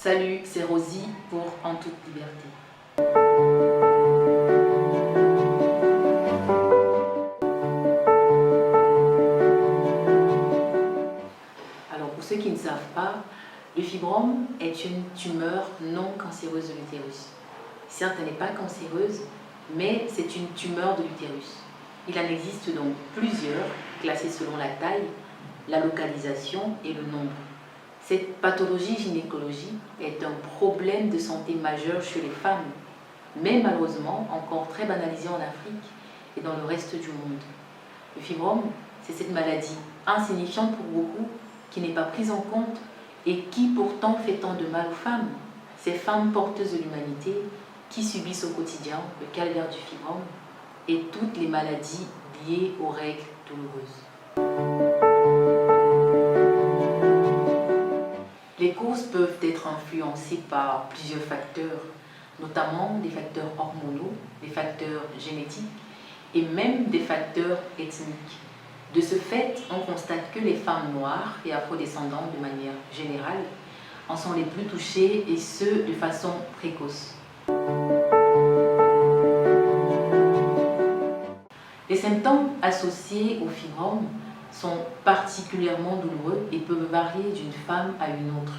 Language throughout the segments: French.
Salut, c'est Rosie pour En toute liberté. Alors pour ceux qui ne savent pas, le fibrome est une tumeur non cancéreuse de l'utérus. Certes, elle n'est pas cancéreuse, mais c'est une tumeur de l'utérus. Il en existe donc plusieurs, classées selon la taille, la localisation et le nombre. Cette pathologie gynécologique est un problème de santé majeur chez les femmes, mais malheureusement encore très banalisé en Afrique et dans le reste du monde. Le fibrome, c'est cette maladie insignifiante pour beaucoup, qui n'est pas prise en compte et qui pourtant fait tant de mal aux femmes. Ces femmes porteuses de l'humanité qui subissent au quotidien le calvaire du fibrome et toutes les maladies liées aux règles douloureuses. Les causes peuvent être influencées par plusieurs facteurs, notamment des facteurs hormonaux, des facteurs génétiques et même des facteurs ethniques. De ce fait, on constate que les femmes noires et afrodescendantes de manière générale en sont les plus touchées et ce de façon précoce. Les symptômes associés au fibrome sont particulièrement douloureux et peuvent varier d'une femme à une autre.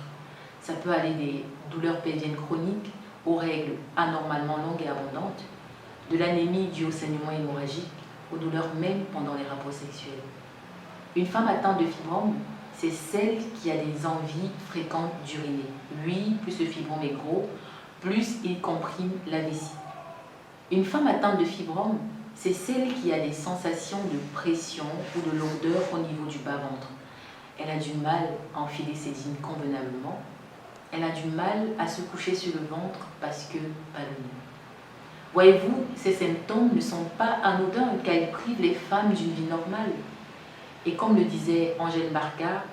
Ça peut aller des douleurs pelviennes chroniques aux règles anormalement longues et abondantes, de l'anémie due au saignement hémorragique, aux douleurs même pendant les rapports sexuels. Une femme atteinte de fibrome, c'est celle qui a des envies fréquentes d'uriner. Oui, plus le fibrome est gros, plus il comprime la vessie. Une femme atteinte de fibrome, c'est celle qui a des sensations de pression ou de lourdeur au niveau du bas-ventre. Elle a du mal à enfiler ses jeans convenablement. Elle a du mal à se coucher sur le ventre parce que ballonné. Voyez-vous, ces symptômes ne sont pas anodins car ils privent les femmes d'une vie normale. Et comme le disait Angèle Barca,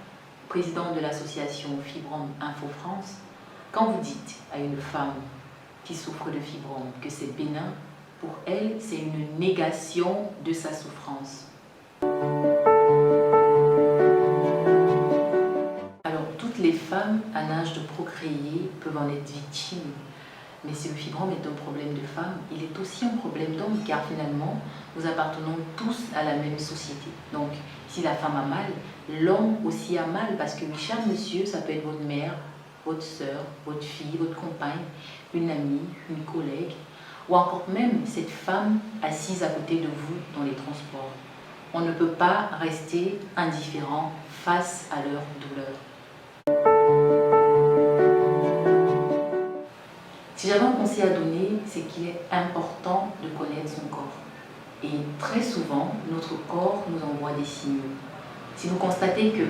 présidente de l'association Fibrome Info France, quand vous dites à une femme qui souffre de fibrome que c'est bénin, pour elle, c'est une négation de sa souffrance. Alors, toutes les femmes à l'âge de procréer peuvent en être victimes. Mais si le fibrome est un problème de femme, il est aussi un problème d'homme, car finalement, nous appartenons tous à la même société. Donc, si la femme a mal, l'homme aussi a mal, parce que, cher monsieur, ça peut être votre mère, votre soeur, votre fille, votre compagne, une amie, une collègue, ou encore même cette femme assise à côté de vous dans les transports. On ne peut pas rester indifférent face à leur douleur. Si j'avais un conseil à donner, c'est qu'il est important de connaître son corps. Et très souvent, notre corps nous envoie des signaux. Si vous constatez que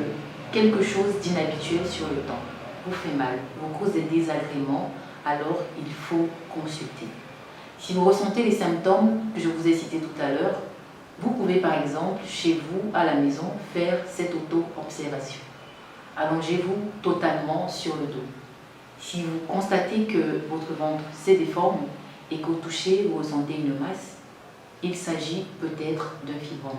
quelque chose d'inhabituel sur le temps vous fait mal, vous cause des désagréments, alors il faut consulter. Si vous ressentez les symptômes que je vous ai cités tout à l'heure, vous pouvez par exemple, chez vous, à la maison, faire cette auto-observation. Allongez-vous totalement sur le dos. Si vous constatez que votre ventre se déforme et qu'au toucher, vous ressentez une masse, il s'agit peut-être d'un fibrome.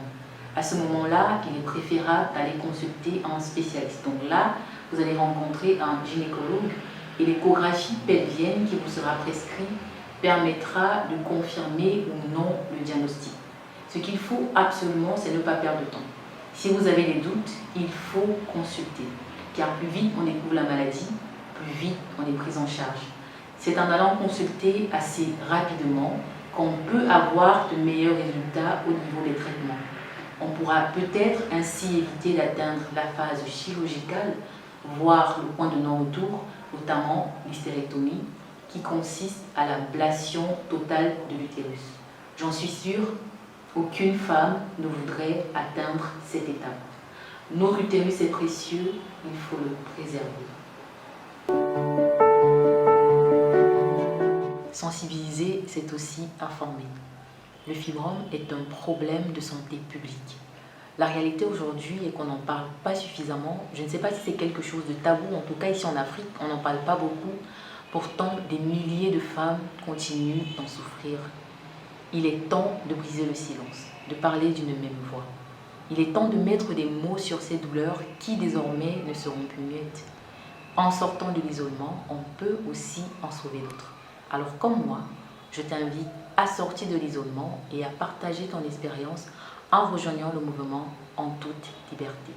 À ce moment-là, il est préférable d'aller consulter un spécialiste. Donc là, vous allez rencontrer un gynécologue et l'échographie pelvienne qui vous sera prescrite permettra de confirmer ou non le diagnostic. Ce qu'il faut absolument, c'est ne pas perdre de temps. Si vous avez des doutes, il faut consulter, car plus vite on découvre la maladie, plus vite on est pris en charge. C'est en allant consulter assez rapidement qu'on peut avoir de meilleurs résultats au niveau des traitements. On pourra peut-être ainsi éviter d'atteindre la phase chirurgicale, voire le point de non-retour, notamment l'hystérectomie, qui consiste à l'ablation totale de l'utérus. J'en suis sûre, aucune femme ne voudrait atteindre cette étape. Notre utérus est précieux, il faut le préserver. Sensibiliser, c'est aussi informer. Le fibrome est un problème de santé publique. La réalité aujourd'hui est qu'on n'en parle pas suffisamment. Je ne sais pas si c'est quelque chose de tabou, en tout cas ici en Afrique, on n'en parle pas beaucoup. Pourtant, des milliers de femmes continuent d'en souffrir. Il est temps de briser le silence, de parler d'une même voix. Il est temps de mettre des mots sur ces douleurs qui désormais ne seront plus muettes. en sortant de l'isolement, on peut aussi en sauver d'autres. Alors comme moi, je t'invite à sortir de l'isolement et à partager ton expérience en rejoignant le mouvement En toute liberté.